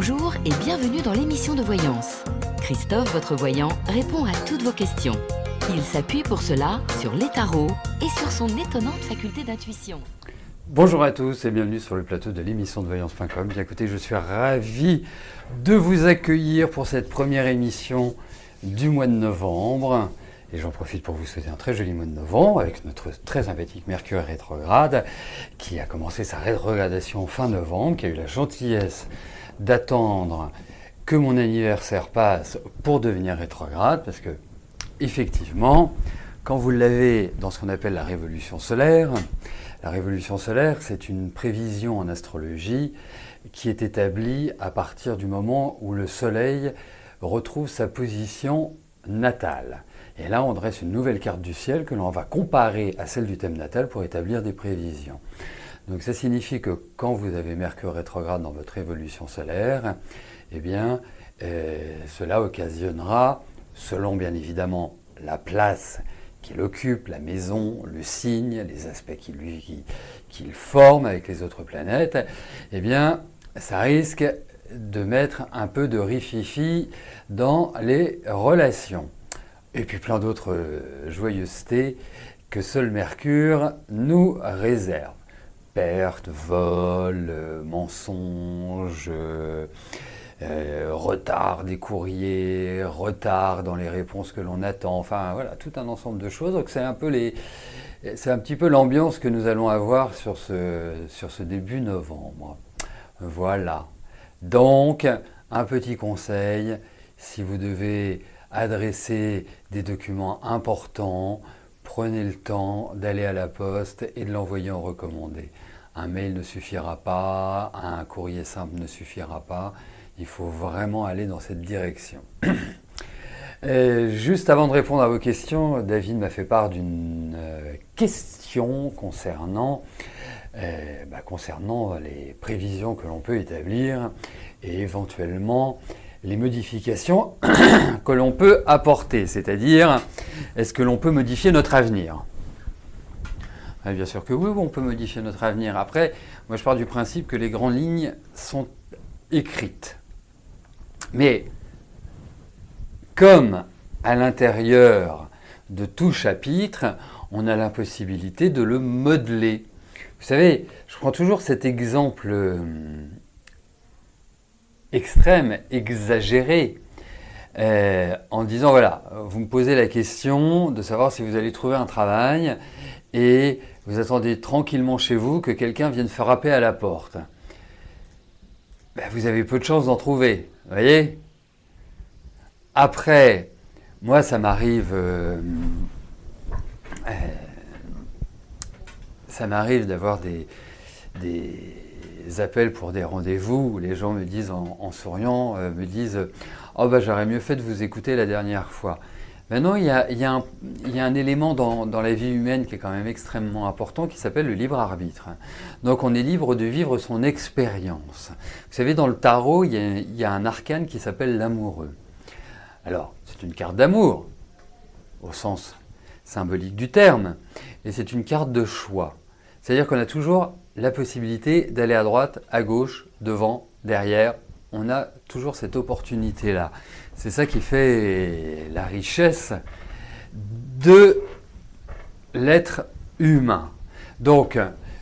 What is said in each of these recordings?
Bonjour et bienvenue dans l'émission de voyance. Christophe, votre voyant, répond à toutes vos questions. Il s'appuie pour cela sur les tarots et sur son étonnante faculté d'intuition. Bonjour à tous et bienvenue sur le plateau de l'émission de voyance.com. Bien écoutez, je suis ravi de vous accueillir pour cette première émission du mois de novembre. Et j'en profite pour vous souhaiter un très joli mois de novembre avec notre très sympathique Mercure rétrograde qui a commencé sa rétrogradation fin novembre, qui a eu la gentillesse d'attendre que mon anniversaire passe pour devenir rétrograde, parce que effectivement, quand vous l'avez dans ce qu'on appelle la révolution solaire, c'est une prévision en astrologie qui est établie à partir du moment où le soleil retrouve sa position natale. Et là, on dresse une nouvelle carte du ciel que l'on va comparer à celle du thème natal pour établir des prévisions. Donc ça signifie que quand vous avez Mercure rétrograde dans votre évolution solaire, eh bien, cela occasionnera, selon bien évidemment la place qu'il occupe, la maison, le signe, les aspects qu'il forme avec les autres planètes, eh bien, ça risque de mettre un peu de rififi dans les relations. Et puis plein d'autres joyeusetés que seul Mercure nous réserve. Pertes, vols, mensonges, retard des courriers, retard dans les réponses que l'on attend, enfin voilà, tout un ensemble de choses. Donc c'est un petit peu l'ambiance que nous allons avoir sur ce début novembre. Voilà. Donc, un petit conseil, si vous devez adresser des documents importants, prenez le temps d'aller à la poste et de l'envoyer en recommandé. Un mail ne suffira pas, un courrier simple ne suffira pas, il faut vraiment aller dans cette direction. Juste avant de répondre à vos questions, David m'a fait part d'une question concernant les prévisions que l'on peut établir et éventuellement les modifications que l'on peut apporter, c'est-à-dire est-ce que l'on peut modifier notre avenir ? Bien sûr que oui, on peut modifier notre avenir. Après, moi je pars du principe que les grandes lignes sont écrites. Mais comme à l'intérieur de tout chapitre, on a la possibilité de le modeler. Vous savez, je prends toujours cet exemple extrême, exagéré, en disant, voilà, vous me posez la question de savoir si vous allez trouver un travail et vous attendez tranquillement chez vous que quelqu'un vienne frapper à la porte. Vous avez peu de chances d'en trouver, vous voyez ? Après, moi ça m'arrive d'avoir des appels pour des rendez-vous où les gens me disent en souriant, oh j'aurais mieux fait de vous écouter la dernière fois. Maintenant, il y a un élément dans la vie humaine qui est quand même extrêmement important qui s'appelle le libre arbitre. Donc on est libre de vivre son expérience. Vous savez, dans le tarot, il y a un arcane qui s'appelle l'amoureux. Alors, c'est une carte d'amour, au sens symbolique du terme, et c'est une carte de choix. C'est-à-dire qu'on a toujours la possibilité d'aller à droite, à gauche, devant, derrière. On a toujours cette opportunité-là. C'est ça qui fait la richesse de l'être humain. Donc,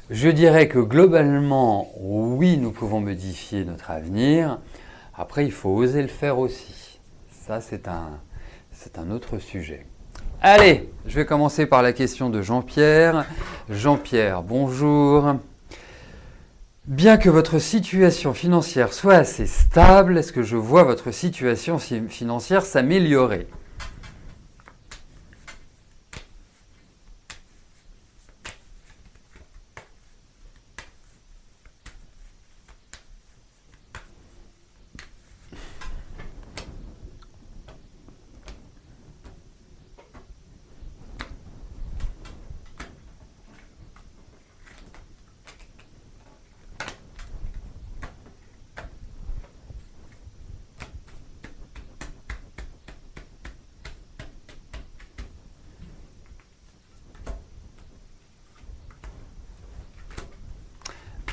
je dirais que globalement, oui, nous pouvons modifier notre avenir. Après, il faut oser le faire aussi. Ça, c'est un autre sujet. Allez, je vais commencer par la question de Jean-Pierre. Jean-Pierre, bonjour. Bien que votre situation financière soit assez stable, est-ce que je vois votre situation financière s'améliorer ?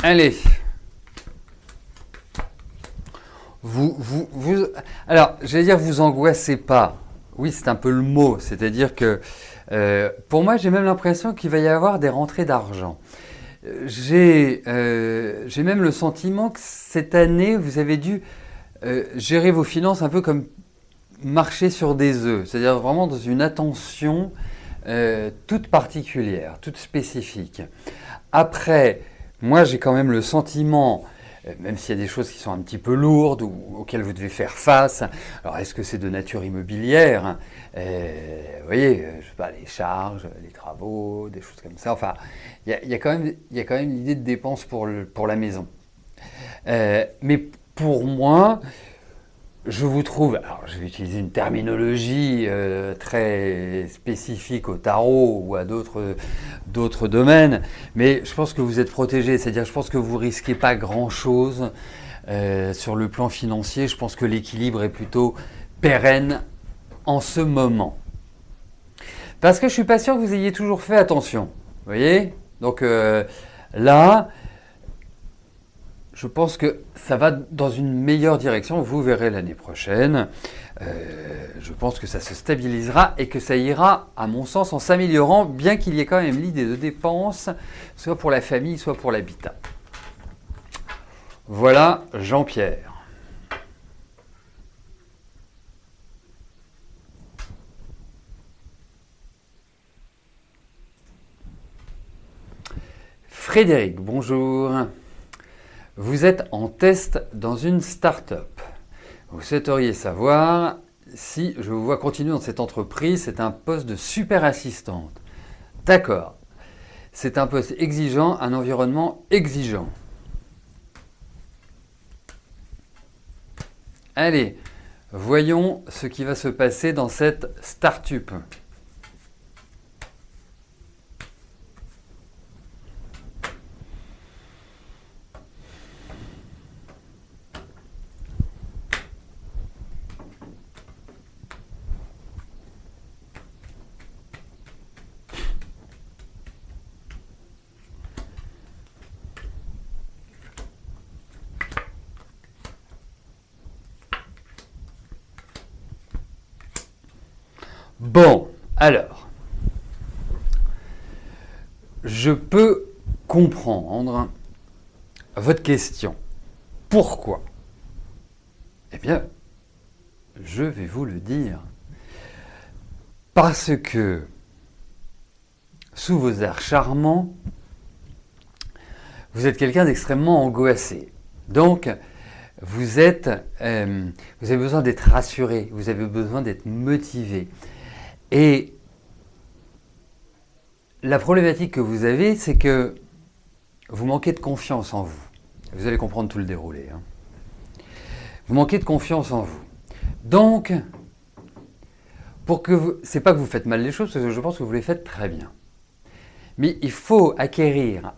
Allez, Alors, j'allais dire, vous angoissez pas. Oui, c'est un peu le mot. C'est-à-dire que, pour moi, j'ai même l'impression qu'il va y avoir des rentrées d'argent. J'ai même le sentiment que cette année, vous avez dû gérer vos finances un peu comme marcher sur des œufs. C'est-à-dire vraiment dans une attention toute particulière, toute spécifique. Après, moi, j'ai quand même le sentiment, même s'il y a des choses qui sont un petit peu lourdes ou auxquelles vous devez faire face. Alors, est-ce que c'est de nature immobilière? Vous voyez, je sais pas, les charges, les travaux, des choses comme ça. Enfin, il y a quand même l'idée de dépenses pour la maison. Mais pour moi, je vous trouve, alors je vais utiliser une terminologie très spécifique au tarot ou à d'autres domaines, mais je pense que vous êtes protégé, c'est-à-dire je pense que vous risquez pas grand-chose sur le plan financier. Je pense que l'équilibre est plutôt pérenne en ce moment. Parce que je suis pas sûr que vous ayez toujours fait attention, vous voyez? Donc là, je pense que ça va dans une meilleure direction, vous verrez l'année prochaine. Je pense que ça se stabilisera et que ça ira, à mon sens, en s'améliorant, bien qu'il y ait quand même l'idée de dépenses, soit pour la famille, soit pour l'habitat. Voilà Jean-Pierre. Frédéric, bonjour. Vous êtes en test dans une start-up. Vous souhaiteriez savoir si je vous vois continuer dans cette entreprise. C'est un poste de super assistante. D'accord. C'est un poste exigeant, un environnement exigeant. Allez, voyons ce qui va se passer dans cette start-up. Bon, alors, je peux comprendre votre question. Pourquoi? Eh bien, je vais vous le dire. Parce que, sous vos airs charmants, vous êtes quelqu'un d'extrêmement angoissé. Donc, vous avez besoin d'être rassuré, vous avez besoin d'être motivé. Et la problématique que vous avez, c'est que vous manquez de confiance en vous. Vous allez comprendre tout le déroulé. Vous manquez de confiance en vous. Donc, c'est pas que vous faites mal les choses, parce que je pense que vous les faites très bien. Mais il faut acquérir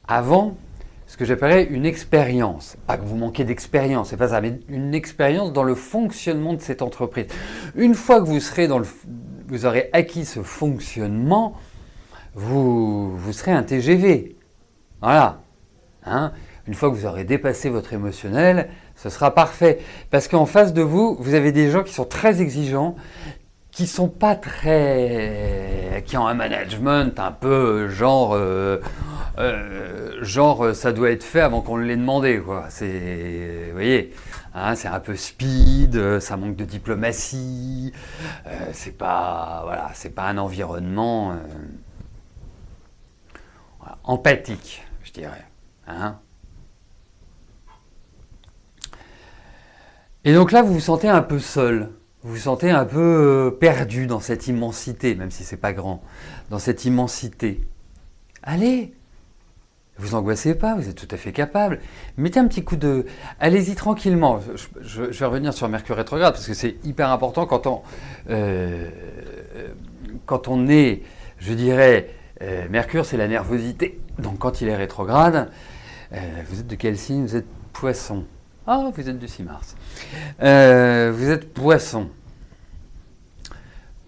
avant ce que j'appellerais une expérience. Pas que vous manquez d'expérience, c'est pas ça, mais une expérience dans le fonctionnement de cette entreprise. Une fois que vous aurez acquis ce fonctionnement, vous serez un TGV. Voilà. Une fois que vous aurez dépassé votre émotionnel, ce sera parfait. Parce qu'en face de vous, vous avez des gens qui sont très exigeants, qui ont un management un peu genre ça doit être fait avant qu'on l'ait demandé, quoi. Vous voyez, c'est un peu speed, ça manque de diplomatie, c'est pas un environnement empathique, je dirais. Et donc là, vous vous sentez un peu seul. Vous vous sentez un peu perdu dans cette immensité, même si c'est pas grand, dans cette immensité. Allez, vous angoissez pas, vous êtes tout à fait capable. Mettez un petit coup de... Allez-y tranquillement. Je vais revenir sur Mercure rétrograde, parce que c'est hyper important quand on est, je dirais, Mercure c'est la nervosité. Donc quand il est rétrograde, vous êtes de quel signe? Vous êtes Poisson. Ah, vous êtes du 6 mars. Vous êtes Poisson.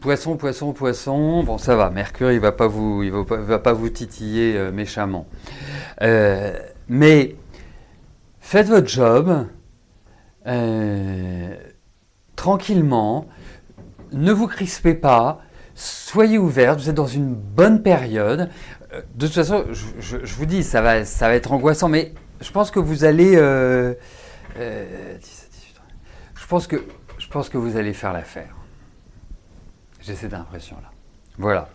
Poisson. Bon, ça va. Mercure, il va pas vous titiller méchamment. Mais faites votre job. tranquillement, ne vous crispez pas, soyez ouverts, vous êtes dans une bonne période. De toute façon, je vous dis, ça va être angoissant, mais je pense que vous allez... 17, 18, je pense que vous allez faire l'affaire. J'ai cette impression-là. Voilà.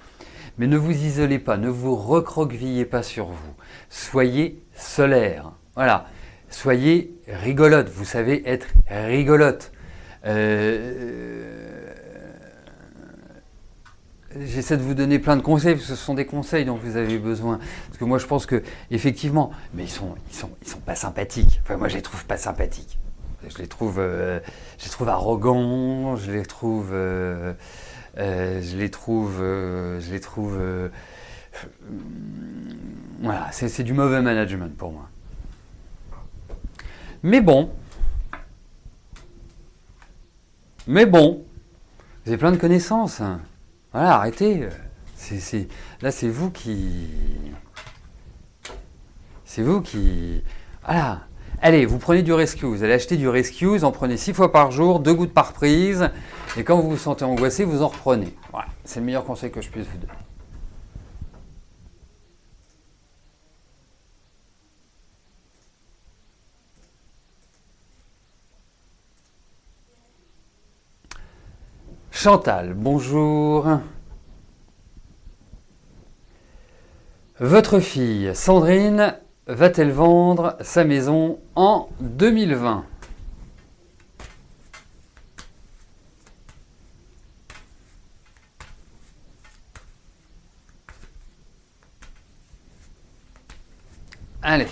Mais ne vous isolez pas, ne vous recroquevillez pas sur vous. Soyez solaire. Voilà. Soyez rigolote. Vous savez être rigolote. J'essaie de vous donner plein de conseils, parce que ce sont des conseils dont vous avez besoin. Parce que moi, je pense que, effectivement, mais ils sont pas sympathiques. Enfin, moi, je les trouve pas sympathiques. Je les trouve arrogants, voilà, c'est du mauvais management pour moi. Mais bon, vous avez plein de connaissances. Voilà, arrêtez. Là, c'est vous qui... Voilà. Allez, vous prenez du rescue. Vous allez acheter du rescue. Vous en prenez 6 fois par jour, 2 gouttes par prise. Et quand vous vous sentez angoissé, vous en reprenez. Voilà, c'est le meilleur conseil que je puisse vous donner. Chantal, bonjour. Votre fille, Sandrine, va-t-elle vendre sa maison en 2020 ? Allez.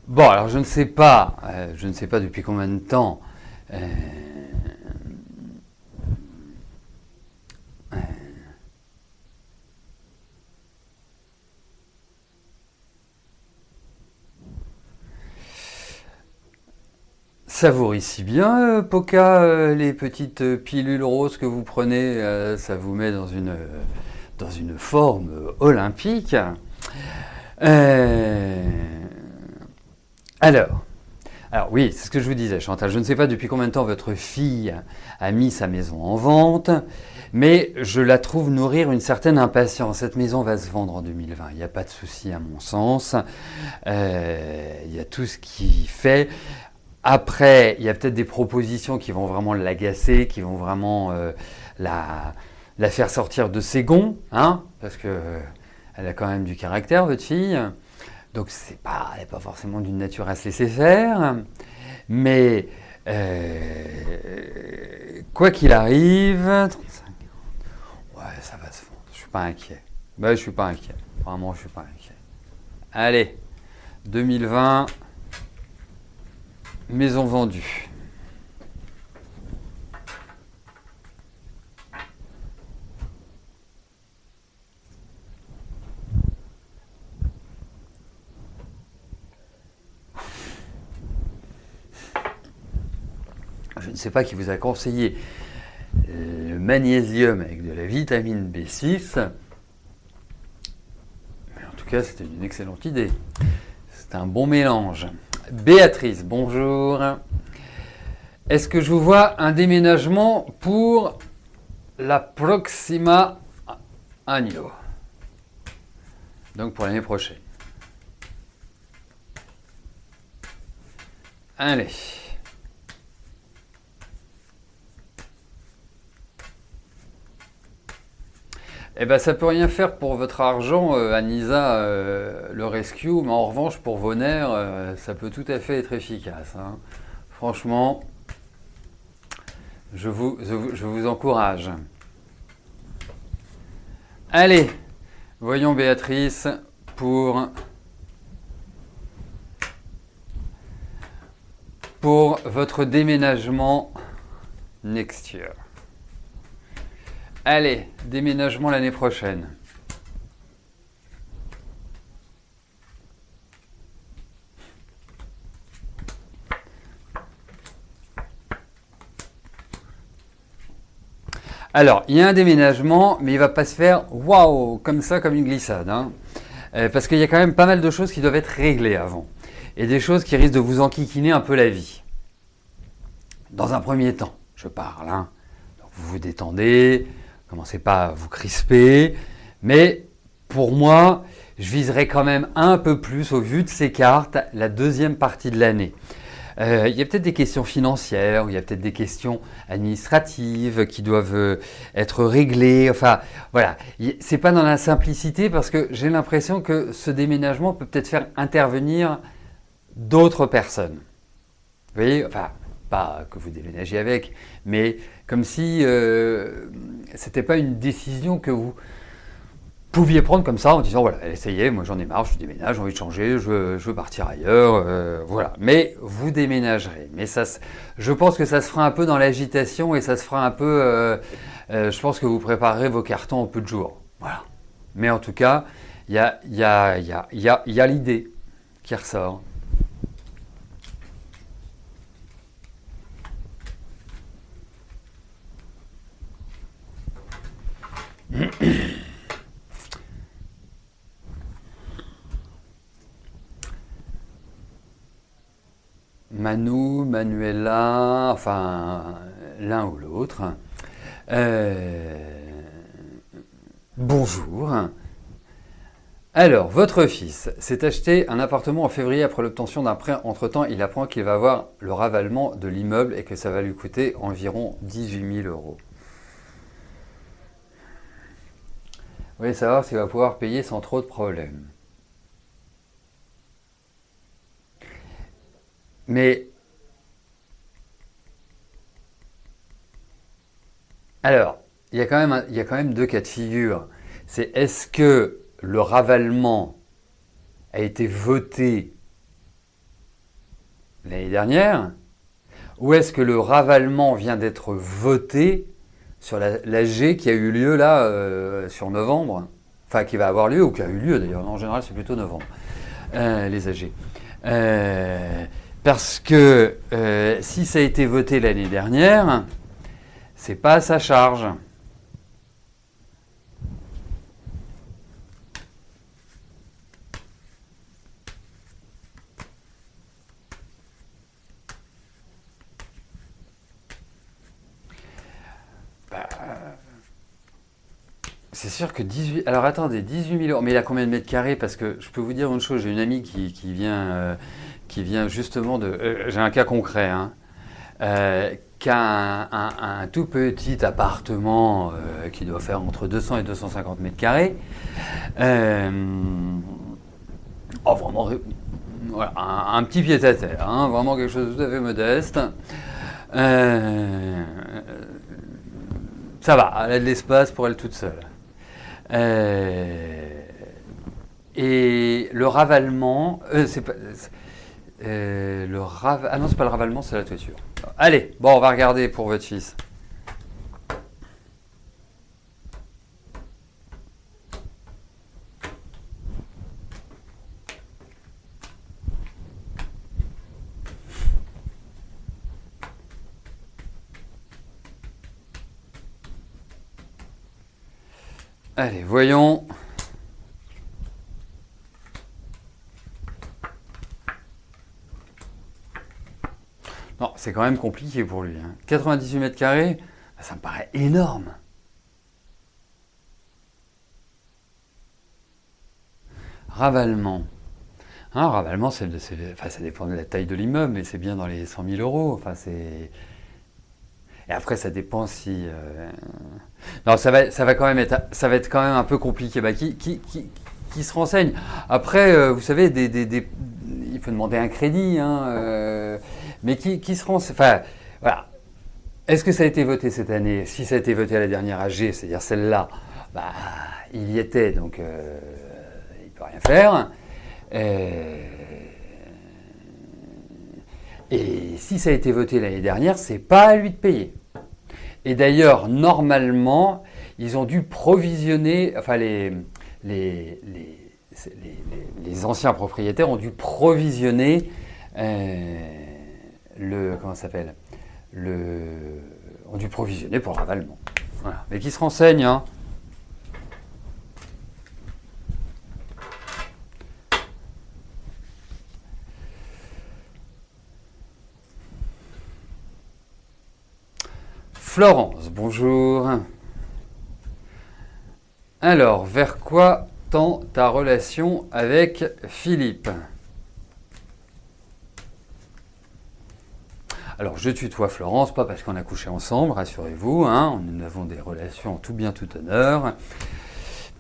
Bon, alors je ne sais pas depuis combien de temps savourez si bien, Poca, les petites pilules roses que vous prenez, ça vous met dans une forme olympique. Alors oui, c'est ce que je vous disais, Chantal. Je ne sais pas depuis combien de temps votre fille a mis sa maison en vente, mais je la trouve nourrir une certaine impatience. Cette maison va se vendre en 2020, il n'y a pas de souci à mon sens. Il y a tout ce qui fait. Après, il y a peut-être des propositions qui vont vraiment l'agacer, qui vont vraiment la faire sortir de ses gonds, hein, parce que elle a quand même du caractère, votre fille. Donc elle n'est pas forcément d'une nature à se laisser faire. Mais quoi qu'il arrive, 35, ouais, ça va se vendre. Je suis pas inquiet. Je suis pas inquiet. Vraiment, je suis pas inquiet. Allez, 2020, maison vendue. Je ne sais pas qui vous a conseillé le magnésium avec de la vitamine B6. Mais en tout cas, c'était une excellente idée. C'est un bon mélange. Béatrice, bonjour. Est-ce que je vous vois un déménagement pour la proxima anno? Donc pour l'année prochaine. Allez. Eh ben, ça peut rien faire pour votre argent, Anisa, le rescue, mais en revanche, pour vos nerfs, ça peut tout à fait être efficace, hein. Franchement, je vous encourage. Allez, voyons Béatrice pour pour votre déménagement next year. Allez, déménagement l'année prochaine. Alors, il y a un déménagement, mais il ne va pas se faire waouh, comme ça, comme une glissade. Hein. Parce qu'il y a quand même pas mal de choses qui doivent être réglées avant. Et des choses qui risquent de vous enquiquiner un peu la vie. Dans un premier temps, je parle. Hein. Donc, vous vous détendez, commencez pas à vous crisper. Mais pour moi, je viserai quand même un peu plus, au vu de ces cartes, la deuxième partie de l'année. Il y a peut-être des questions financières, ou il y a peut-être des questions administratives qui doivent être réglées. Enfin, voilà. C'est pas dans la simplicité parce que j'ai l'impression que ce déménagement peut peut-être faire intervenir d'autres personnes. Vous voyez, enfin, pas que vous déménagiez avec, mais comme si c'était pas une décision que vous pouviez prendre comme ça en disant voilà, essayez, moi j'en ai marre, je déménage, j'ai envie de changer, je veux partir ailleurs, voilà. Mais vous déménagerez. Mais ça, je pense que ça se fera un peu dans l'agitation et ça se fera un peu. Je pense que vous préparerez vos cartons en peu de jours. Voilà. Mais en tout cas, il y a l'idée qui ressort. Manu, Manuela, enfin l'un ou l'autre. Bonjour. Alors, votre fils s'est acheté un appartement en février après l'obtention d'un prêt. Entre-temps, il apprend qu'il va avoir le ravalement de l'immeuble et que ça va lui coûter environ 18 000 euros. Vous voulez savoir s'il va pouvoir payer sans trop de problèmes. Mais, alors, il y a quand même deux cas de figure. C'est est-ce que le ravalement a été voté l'année dernière ou est-ce que le ravalement vient d'être voté sur l'AG qui a eu lieu là sur novembre, enfin qui va avoir lieu ou qui a eu lieu d'ailleurs, en général c'est plutôt novembre, les AG. Parce que si ça a été voté l'année dernière, c'est pas à sa charge. C'est sûr que 18... Alors attendez, 18 000 euros. Mais il a combien de mètres carrés? Parce que je peux vous dire une chose, j'ai une amie qui vient justement de... j'ai un cas concret, hein, qui a un tout petit appartement qui doit faire entre 200 et 250 mètres carrés. Oh, vraiment, voilà, un petit pied-à-terre, hein, vraiment quelque chose de tout à fait modeste. Ça va, elle a de l'espace pour elle toute seule. Et le ravalement, c'est pas... Ah non, c'est pas le ravalement, c'est la toiture. Allez, bon, on va regarder pour votre fils. Allez, voyons. Non, c'est quand même compliqué pour lui. Hein. 98 mètres carrés, ça me paraît énorme. Ravalement. Hein, ravalement, ça dépend de la taille de l'immeuble, mais c'est bien dans les 100 000 euros. Enfin, c'est... Et après, ça dépend si... Non, ça va être quand même un peu compliqué. Bah, qui se renseigne? Après, vous savez, il faut demander un crédit, hein, mais qui se renseigne? Enfin, voilà. Est-ce que ça a été voté cette année? Si ça a été voté à la dernière AG, c'est-à-dire celle-là, bah, il y était, donc il ne peut rien faire. Et si ça a été voté l'année dernière, c'est pas à lui de payer. Et d'ailleurs, normalement, ils ont dû provisionner, enfin les anciens propriétaires ont dû provisionner ont dû provisionner pour le ravalement. Voilà. Mais qui se renseigne, hein. Florence, bonjour. Alors, vers quoi tend ta relation avec Philippe? Alors, je tutoie Florence, pas parce qu'on a couché ensemble, rassurez-vous, hein, nous avons des relations en tout bien, tout honneur,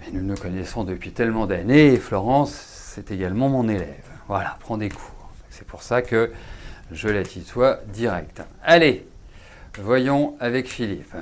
mais nous nous connaissons depuis tellement d'années, et Florence, c'est également mon élève. Voilà, prends des cours. C'est pour ça que je la tutoie direct. Allez, voyons avec Philippe.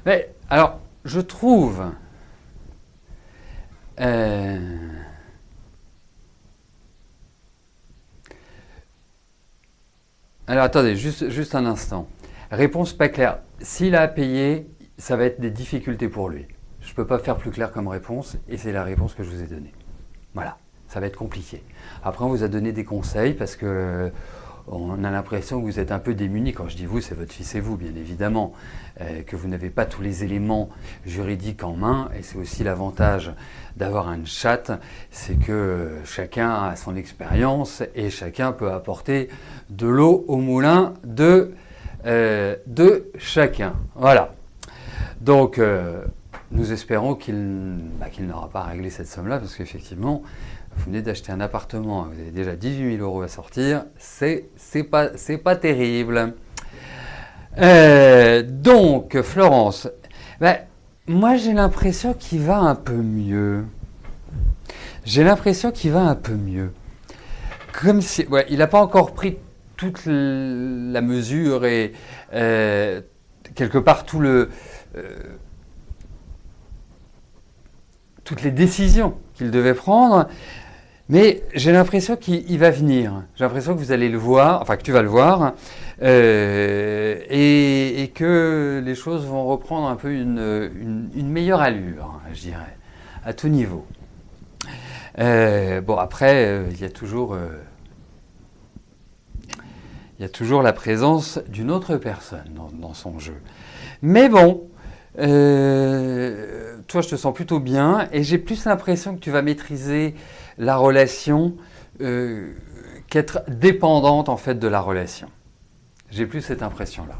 Mais, alors, je trouve... Alors, attendez, juste un instant. Réponse pas claire. S'il a à payer, ça va être des difficultés pour lui. Je ne peux pas faire plus clair comme réponse, et c'est la réponse que je vous ai donnée. Voilà, ça va être compliqué. Après, on vous a donné des conseils, parce que... on a l'impression que vous êtes un peu démunis. Quand je dis vous, c'est votre fils et vous, bien évidemment, que vous n'avez pas tous les éléments juridiques en main. Et c'est aussi l'avantage d'avoir un chat, c'est que chacun a son expérience et chacun peut apporter de l'eau au moulin de chacun. Voilà. Donc, nous espérons qu'il n'aura pas réglé cette somme-là, parce qu'effectivement, vous venez d'acheter un appartement, vous avez déjà 18 000 € à sortir, c'est pas terrible. Donc, Florence, moi j'ai l'impression qu'il va un peu mieux. Comme si, il n'a pas encore pris toute la mesure et quelque part toutes les décisions qu'il devait prendre. Mais j'ai l'impression qu'il va venir. J'ai l'impression que vous allez le voir, enfin que tu vas le voir, et que les choses vont reprendre un peu une meilleure allure, je dirais, à tout niveau. Bon, après, il y a toujours la présence d'une autre personne dans son jeu. Mais bon, toi, je te sens plutôt bien, et j'ai plus l'impression que tu vas maîtriser la relation qu'être dépendante en fait de la relation. J'ai plus cette impression-là.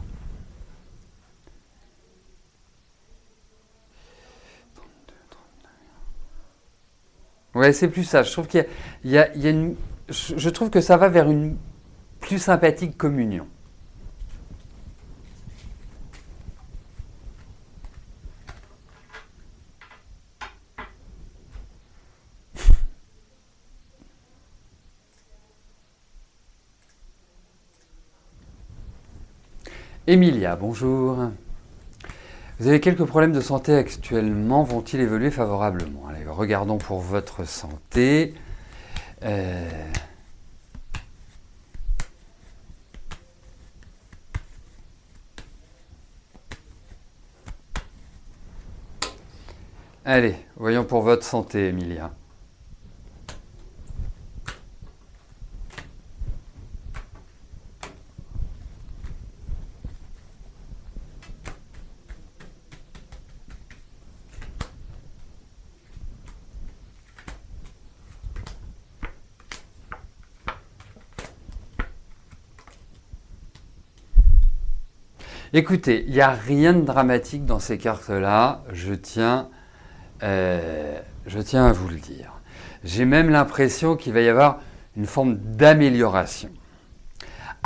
Ouais, c'est plus ça. Je trouve qu'il y a une... Je trouve que ça va vers une plus sympathique communion. Emilia, bonjour. Vous avez quelques problèmes de santé actuellement, vont-ils évoluer favorablement? Allez, regardons pour votre santé. Allez, voyons pour votre santé, Emilia. Écoutez, il n'y a rien de dramatique dans ces cartes-là, je tiens à vous le dire. J'ai même l'impression qu'il va y avoir une forme d'amélioration.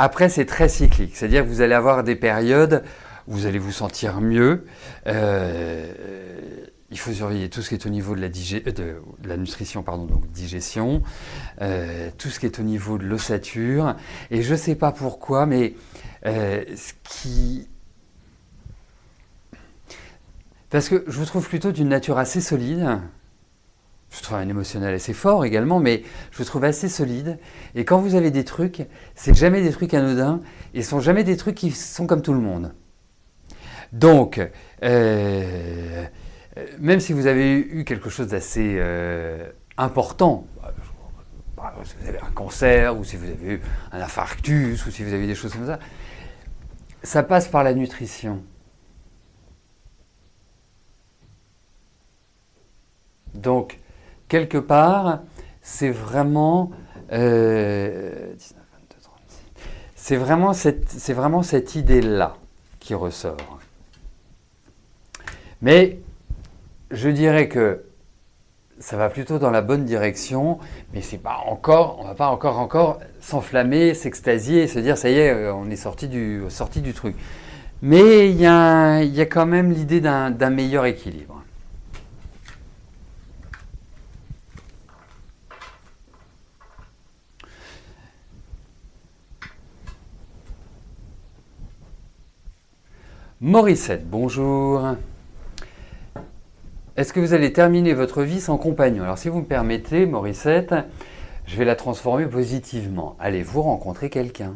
Après, c'est très cyclique, c'est-à-dire que vous allez avoir des périodes où vous allez vous sentir mieux. Il faut surveiller tout ce qui est au niveau de la nutrition, donc digestion, tout ce qui est au niveau de l'ossature. Et je ne sais pas pourquoi, mais parce que je vous trouve plutôt d'une nature assez solide. Je trouve un émotionnel assez fort également, mais je vous trouve assez solide. Et quand vous avez des trucs, c'est jamais des trucs anodins et ce sont jamais des trucs qui sont comme tout le monde. Donc, même si vous avez eu quelque chose d'assez important, si vous avez un cancer, ou si vous avez eu un infarctus, ou si vous avez des choses comme ça passe par la nutrition. Donc, quelque part, c'est vraiment, c'est vraiment cette idée-là qui ressort. Mais je dirais que ça va plutôt dans la bonne direction, mais c'est pas encore, on ne va pas encore s'enflammer, s'extasier et se dire ça y est, on est sorti du truc. Mais il y a quand même l'idée d'un meilleur équilibre. Morissette, bonjour. Est-ce que vous allez terminer votre vie sans compagnon? Alors si vous me permettez, Morissette, je vais la transformer positivement. Allez-vous rencontrer quelqu'un?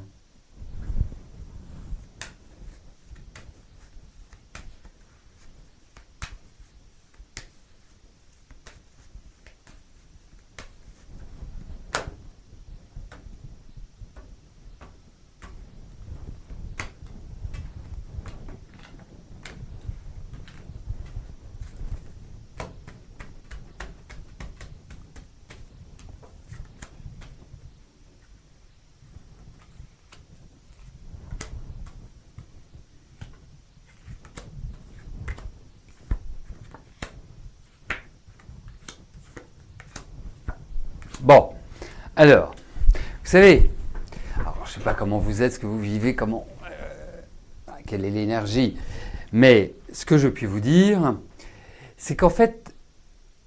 Bon, alors, vous savez, je ne sais pas comment vous êtes, ce que vous vivez, quelle est l'énergie, mais ce que je puis vous dire, c'est qu'en fait,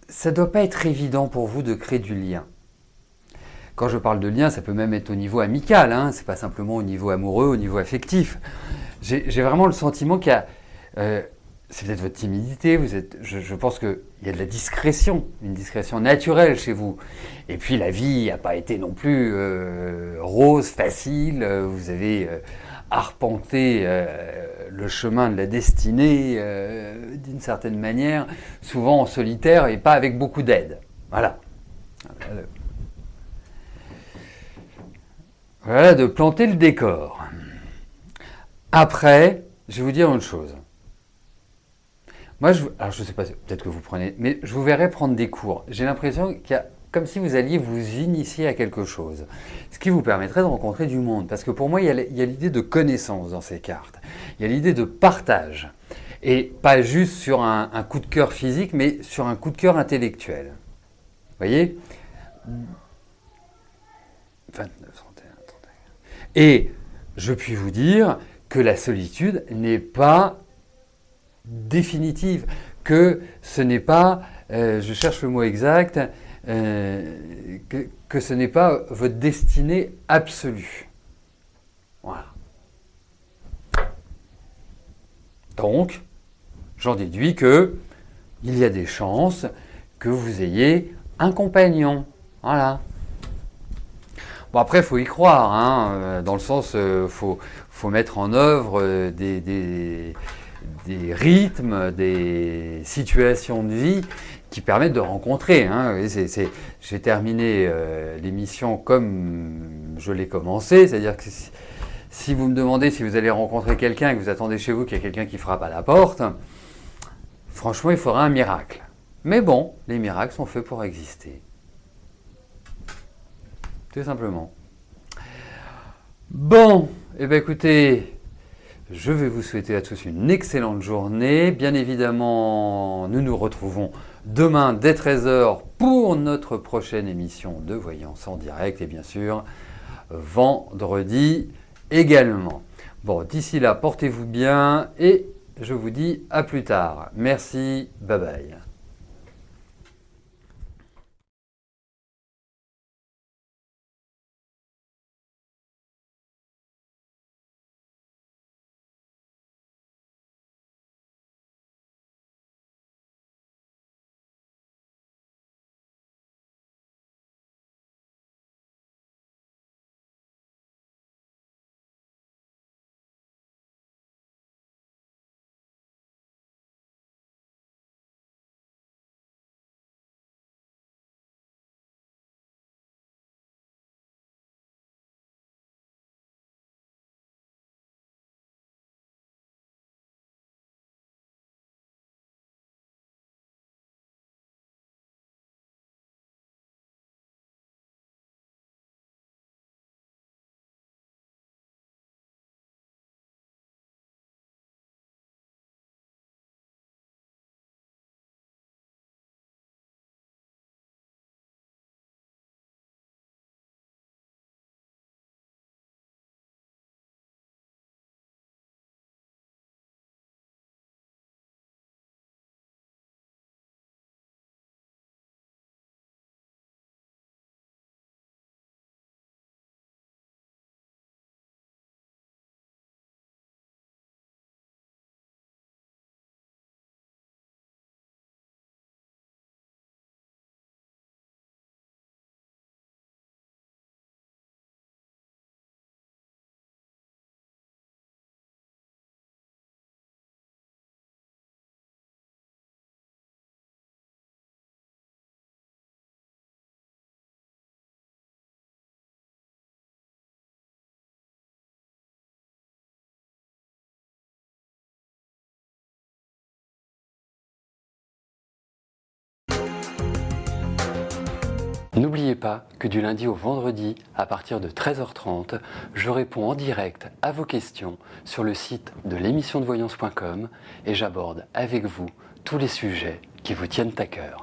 ça ne doit pas être évident pour vous de créer du lien. Quand je parle de lien, ça peut même être au niveau amical, hein, ce n'est pas simplement au niveau amoureux, au niveau affectif. J'ai vraiment le sentiment qu'il y a... c'est peut-être votre timidité, je pense qu'il y a de la discrétion, une discrétion naturelle chez vous. Et puis la vie n'a pas été non plus rose, facile, vous avez arpenté le chemin de la destinée d'une certaine manière, souvent en solitaire et pas avec beaucoup d'aide. Voilà. Voilà de planter le décor. Après, je vais vous dire une chose. Moi, alors je ne sais pas, peut-être que vous prenez, mais je vous verrai prendre des cours. J'ai l'impression qu'il y a comme si vous alliez vous initier à quelque chose, ce qui vous permettrait de rencontrer du monde. Parce que pour moi, il y a l'idée de connaissance dans ces cartes. Il y a l'idée de partage. Et pas juste sur un coup de cœur physique, mais sur un coup de cœur intellectuel. Vous voyez ? 29, 31, 31. Et je puis vous dire que la solitude n'est pas définitive, que ce n'est pas, je cherche le mot exact, que ce n'est pas votre destinée absolue. Voilà. Donc, j'en déduis que il y a des chances que vous ayez un compagnon. Voilà. Bon, après, il faut y croire, hein, dans le sens, faut mettre en œuvre des rythmes, des situations de vie qui permettent de rencontrer. Hein. Je vais terminer l'émission comme je l'ai commencé, c'est-à-dire que si vous me demandez si vous allez rencontrer quelqu'un et que vous attendez chez vous qu'il y a quelqu'un qui frappe à la porte, franchement, il faudra un miracle. Mais bon, les miracles sont faits pour exister. Tout simplement. Bon, eh bien écoutez, je vais vous souhaiter à tous une excellente journée. Bien évidemment, nous nous retrouvons demain dès 13h pour notre prochaine émission de Voyance en direct. Et bien sûr, vendredi également. Bon, d'ici là, portez-vous bien et je vous dis à plus tard. Merci, bye bye. N'oubliez pas que du lundi au vendredi, à partir de 13h30, je réponds en direct à vos questions sur le site de l'émissiondevoyance.com et j'aborde avec vous tous les sujets qui vous tiennent à cœur.